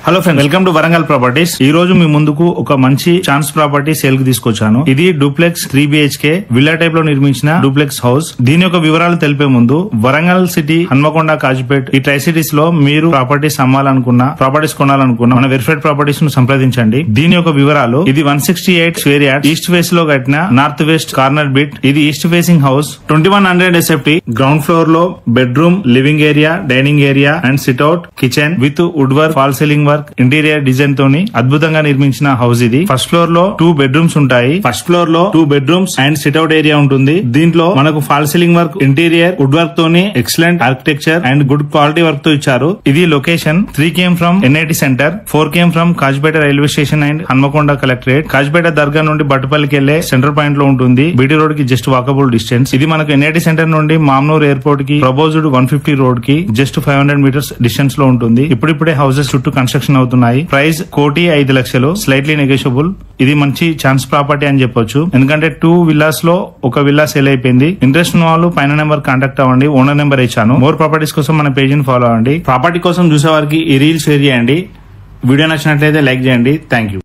Hello friends, welcome to Warangal properties. ఈ రోజు మీ ముందుకు ఒక మంచి ఛాన్స్ ప్రాపర్టీ సేల్ కి తీసుకొచ్చాను. ఇది డూప్లెక్స్ 3 BHK విల్లా టైప్ లో నిర్మించిన డూప్లెక్స్ హౌస్. దీని యొక్క వివరాలు తెలిపే ముందు వరంగల్ సిటీ, హన్మకొండ, కాజీపేట్ ఈ ట్రై సిటీస్ లో మీరు ప్రాపర్టీస్ అమ్మాలనుకున్నా, ప్రాపర్టీస్ కొనాలనుకున్నా మన వెరిఫైడ్ ప్రాపర్టీస్ ను సంప్రదించండి. దీని యొక్క వివరాలు: ఇది 168 స్క్వేర్ యార్డ్ ఈస్ట్ ఫేస్ లో కట్టిన నార్త్ వెస్ట్ కార్నర్ బిట్. ఇది east facing house. 2100 SFT. Ground floor లో bedroom, living area, dining area and sit out, kitchen with wood work, fall ceiling work, interior design తోని అద్భుతంగా నిర్మించిన హౌస్ ఇది. First floor లో 2 bedrooms ఉంటాయి. ఫస్ట్ ఫ్లోర్ లో 2 bedrooms and sit-out area ఉంటుంది. దీంట్లో మనకు fall ceiling work, interior wood work తోని excellent architecture and good quality work తో ఇచ్చారు. ఇది location 3 km from NIT centre, 4 km from Kazipet railway station and Hanamkonda collectorate. Kazipet దర్గా నుండి బట్టుపల్లికి వెళ్లే సెంటర్ పాయింట్ లో ఉంటుంది. బీటీ రోడ్ కి జస్ట్ వాకబుల్ డిస్టెన్స్. ఇది మనకు NIT సెంటర్ నుండి మామ్నూర్ ఎయిర్పోర్ట్ కి ప్రపోజ్డ్ 150 రోడ్ కి జస్ట్ 500 మీటర్స్ డిస్టెన్స్ లో ఉంటుంది. ఇప్పుడిప్పుడే హౌసెస్ చుట్టూ కన్స్ట్రక్షన్ అవుతున్నాయి. Price 1,05,00,000, slightly negotiable. ఇది మంచి ఛాన్స్ ప్రాపర్టీ అని చెప్పొచ్చు. ఎందుకంటే 2 విల్లాస్ లో ఒక విల్లా సేల్ అయిపోయింది. ఇంట్రెస్ట్ ఉన్న వాళ్ళు పైన నెంబర్ కాంటాక్ట్ అవ్వండి. ఓనర్ నెంబర్ ఇచ్చాను. మోర్ ప్రాపర్టీస్ కోసం మన పేజీని ఫాలో అవ్వండి. ప్రాపర్టీ కోసం చూసే వారికి ఈ రీల్ షేర్ చేయండి. వీడియో నచ్చినట్లయితే లైక్ చేయండి. Thank you.